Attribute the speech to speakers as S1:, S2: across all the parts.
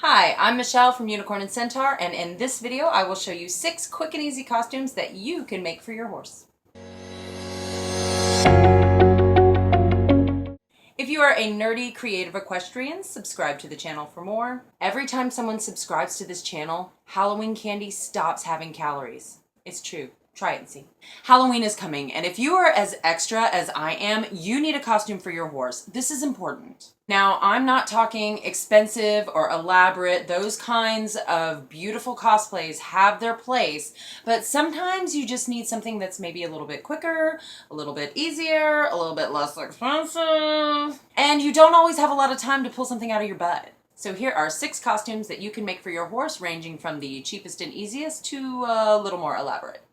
S1: Hi, I'm Michelle from Unicorn and Centaur, and in this video I will show you 6 quick and easy costumes that you can make for your horse. If you are a nerdy creative equestrian, subscribe to the channel for more. Every time someone subscribes to this channel, Halloween candy stops having calories. It's true. Try it and see. Halloween is coming, and if you are as extra as I am, you need a costume for your horse. This is important. Now, I'm not talking expensive or elaborate. Those kinds of beautiful cosplays have their place, but sometimes you just need something that's maybe a little bit quicker, a little bit easier, a little bit less expensive, and you don't always have a lot of time to pull something out of your butt. So here are 6 costumes that you can make for your horse, ranging from the cheapest and easiest to a little more elaborate.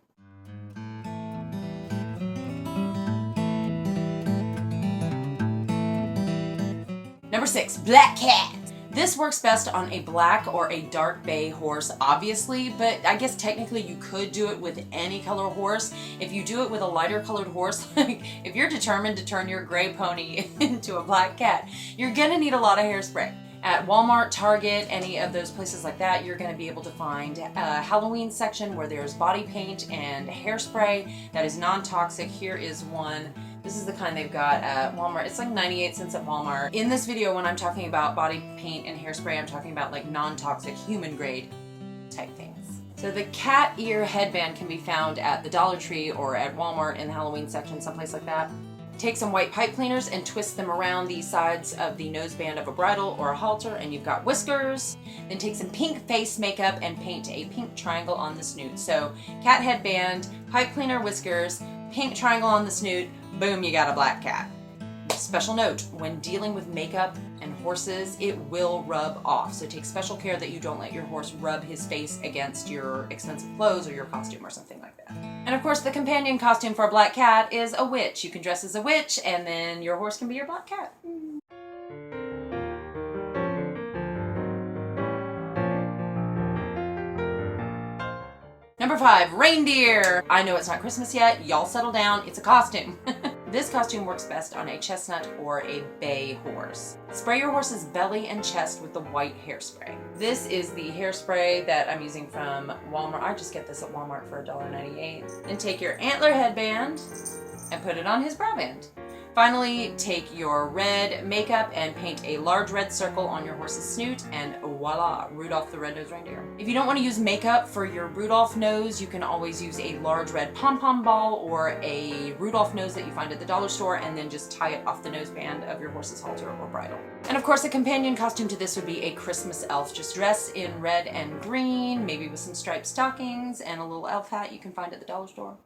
S1: Number 6, Black Cat. This works best on a black or a dark bay horse, obviously, but I guess technically you could do it with any color horse. If you do it with a lighter colored horse, like if you're determined to turn your gray pony into a black cat, you're gonna need a lot of hairspray. At Walmart, Target, any of those places like that, you're going to be able to find a Halloween section where there's body paint and hairspray that is non-toxic. Here is one. This is the kind they've got at Walmart. It's like 98 cents at Walmart. In this video, when I'm talking about body paint and hairspray, I'm talking about like non-toxic human grade type things. So the cat ear headband can be found at the Dollar Tree or at Walmart in the Halloween section, someplace like that. Take some white pipe cleaners and twist them around the sides of the noseband of a bridle or a halter, and you've got whiskers. Then take some pink face makeup and paint a pink triangle on the snoot. So cat headband, pipe cleaner, whiskers, pink triangle on the snoot, boom, you got a black cat. Special note, when dealing with makeup and horses, it will rub off. So take special care that you don't let your horse rub his face against your expensive clothes or your costume or something like that. And of course, the companion costume for a black cat is a witch. You can dress as a witch, and then your horse can be your black cat. Number 5, Reindeer. I know it's not Christmas yet. Y'all settle down. It's a costume. This costume works best on a chestnut or a bay horse. Spray your horse's belly and chest with the white hairspray. This is the hairspray that I'm using from Walmart. I just get this at Walmart for $1.98. Then take your antler headband and put it on his brow band. Finally, take your red makeup and paint a large red circle on your horse's snoot, and voila, Rudolph the Red-Nosed Reindeer. If you don't want to use makeup for your Rudolph nose, you can always use a large red pom-pom ball or a Rudolph nose that you find at the dollar store, and then just tie it off the noseband of your horse's halter or bridle. And of course, a companion costume to this would be a Christmas elf. Just dress in red and green, maybe with some striped stockings and a little elf hat you can find at the dollar store.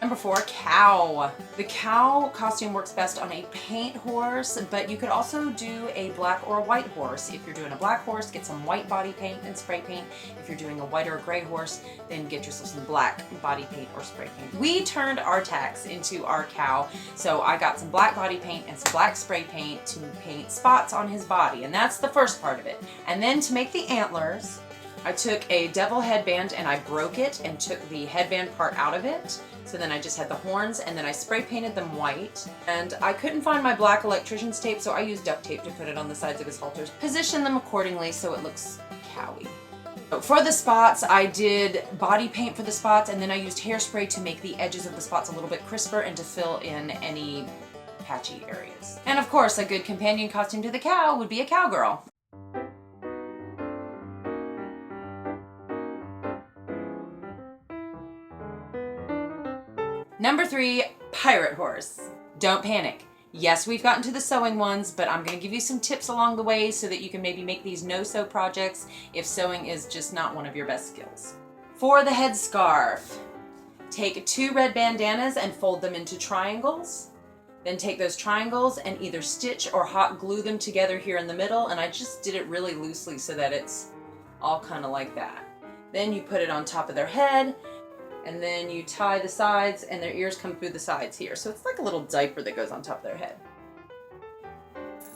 S1: Number 4, Cow. The cow costume works best on a paint horse, but you could also do a black or a white horse. If you're doing a black horse, get some white body paint and spray paint. If you're doing a white or a gray horse, then get yourself some black body paint or spray paint. We turned our tax into our cow, so I got some black body paint and some black spray paint to paint spots on his body, and that's the first part of it. And then to make the antlers, I took a devil headband and I broke it and took the headband part out of it. So then I just had the horns, and then I spray painted them white. And I couldn't find my black electrician's tape, so I used duct tape to put it on the sides of his halters. Position them accordingly so it looks cowy. For the spots, I did body paint for the spots, and then I used hairspray to make the edges of the spots a little bit crisper and to fill in any patchy areas. And of course, a good companion costume to the cow would be a cowgirl. Number 3, Pirate Horse. Don't panic. Yes, we've gotten to the sewing ones, but I'm going to give you some tips along the way so that you can maybe make these no-sew projects if sewing is just not one of your best skills. For the headscarf, take 2 red bandanas and fold them into triangles. Then take those triangles and either stitch or hot glue them together here in the middle, and I just did it really loosely so that it's all kind of like that. Then you put it on top of their head, and then you tie the sides, and their ears come through the sides here. So it's like a little diaper that goes on top of their head.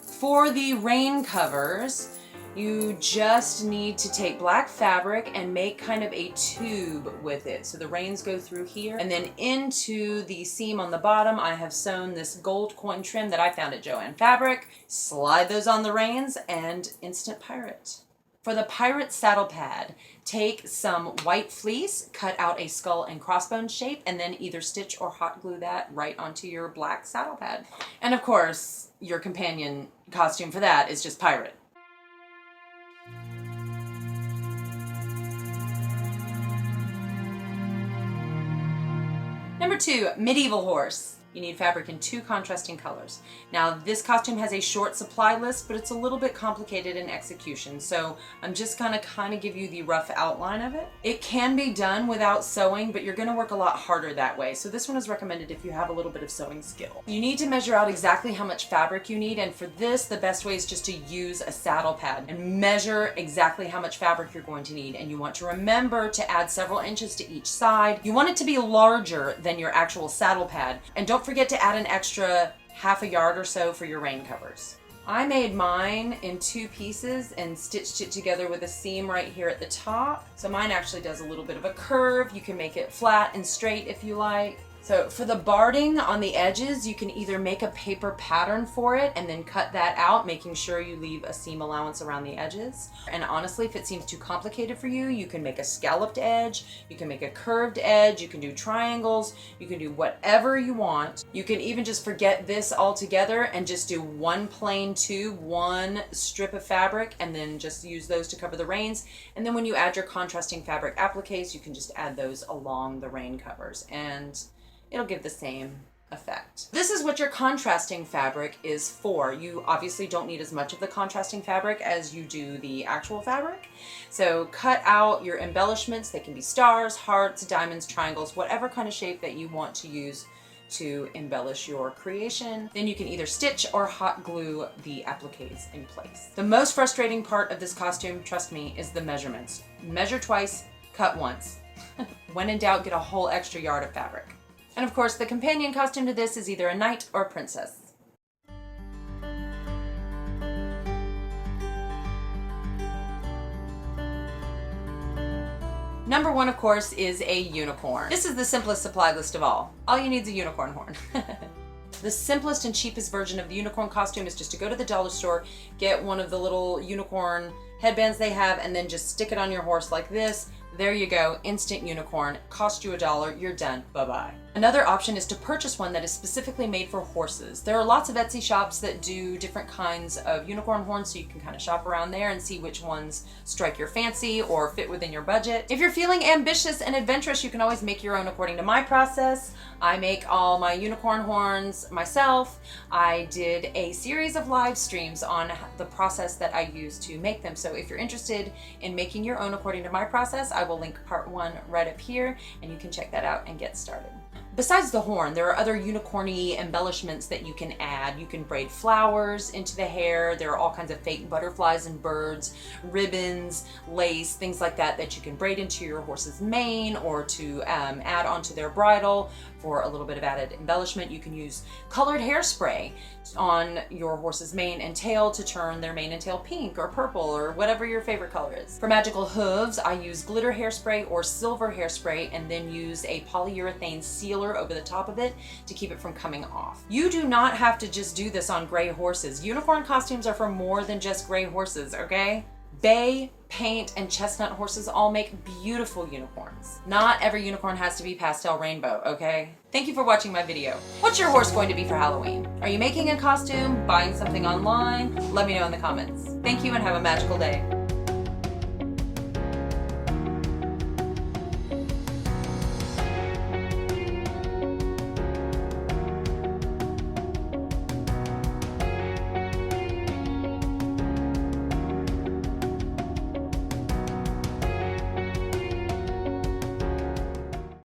S1: For the rain covers, You just need to take black fabric and make kind of a tube with it. So the reins go through here, and then into the seam on the bottom, I have sewn this gold coin trim that I found at Joann Fabric. Slide those on the reins and instant pirate. For the pirate saddle pad, take some white fleece, cut out a skull and crossbones shape, and then either stitch or hot glue that right onto your black saddle pad. And of course, your companion costume for that is just pirate. Number 2, medieval horse. You need fabric in 2 contrasting colors. Now this costume has a short supply list, but it's a little bit complicated in execution, so I'm just gonna kind of give you the rough outline of it. It can be done without sewing, but you're gonna work a lot harder that way, so this one is recommended if you have a little bit of sewing skill. You need to measure out exactly how much fabric you need, and for this, the best way is just to use a saddle pad and measure exactly how much fabric you're going to need, and you want to remember to add several inches to each side. You want it to be larger than your actual saddle pad, and don't forget to add an extra half a yard or so for your rain covers. I made mine in 2 pieces and stitched it together with a seam right here at the top. So mine actually does a little bit of a curve. You can make it flat and straight if you like. So for the barding on the edges, you can either make a paper pattern for it and then cut that out, making sure you leave a seam allowance around the edges. And honestly, if it seems too complicated for you, you can make a scalloped edge, you can make a curved edge, you can do triangles, you can do whatever you want. You can even just forget this altogether and just do one plain tube, one strip of fabric, and then just use those to cover the reins. And then when you add your contrasting fabric appliques, you can just add those along the rain covers, and it'll give the same effect. This is what your contrasting fabric is for. You obviously don't need as much of the contrasting fabric as you do the actual fabric. So cut out your embellishments. They can be stars, hearts, diamonds, triangles, whatever kind of shape that you want to use to embellish your creation. Then you can either stitch or hot glue the appliques in place. The most frustrating part of this costume, trust me, is the measurements. Measure twice, cut once. When in doubt, get a whole extra yard of fabric. And of course, the companion costume to this is either a knight or a princess. Number 1, of course, is a unicorn. This is the simplest supply list of all. All you need is a unicorn horn. The simplest and cheapest version of the unicorn costume is just to go to the dollar store, get one of the little unicorn headbands they have, and then just stick it on your horse like this. There you go, instant unicorn. Cost you $1, you're done, bye-bye. Another option is to purchase one that is specifically made for horses. There are lots of Etsy shops that do different kinds of unicorn horns, so you can kind of shop around there and see which ones strike your fancy or fit within your budget. If you're feeling ambitious and adventurous, you can always make your own according to my process. I make all my unicorn horns myself. I did a series of live streams on the process that I use to make them. So if you're interested in making your own according to my process, I will link part 1 right up here, and you can check that out and get started. Besides the horn, there are other unicorny embellishments that you can add. You can braid flowers into the hair. There are all kinds of fake butterflies and birds, ribbons, lace, things like that that you can braid into your horse's mane or to add onto their bridle for a little bit of added embellishment. You can use colored hairspray on your horse's mane and tail to turn their mane and tail pink or purple or whatever your favorite color is. For magical hooves, I use glitter hairspray or silver hairspray and then use a polyurethane sealer over the top of it to keep it from coming off. You do not have to just do this on gray horses. Unicorn costumes are for more than just gray horses, okay? Bay, paint, and chestnut horses all make beautiful unicorns. Not every unicorn has to be pastel rainbow, okay? Thank you for watching my video. What's your horse going to be for Halloween? Are you making a costume, buying something online? Let me know in the comments. Thank you and have a magical day.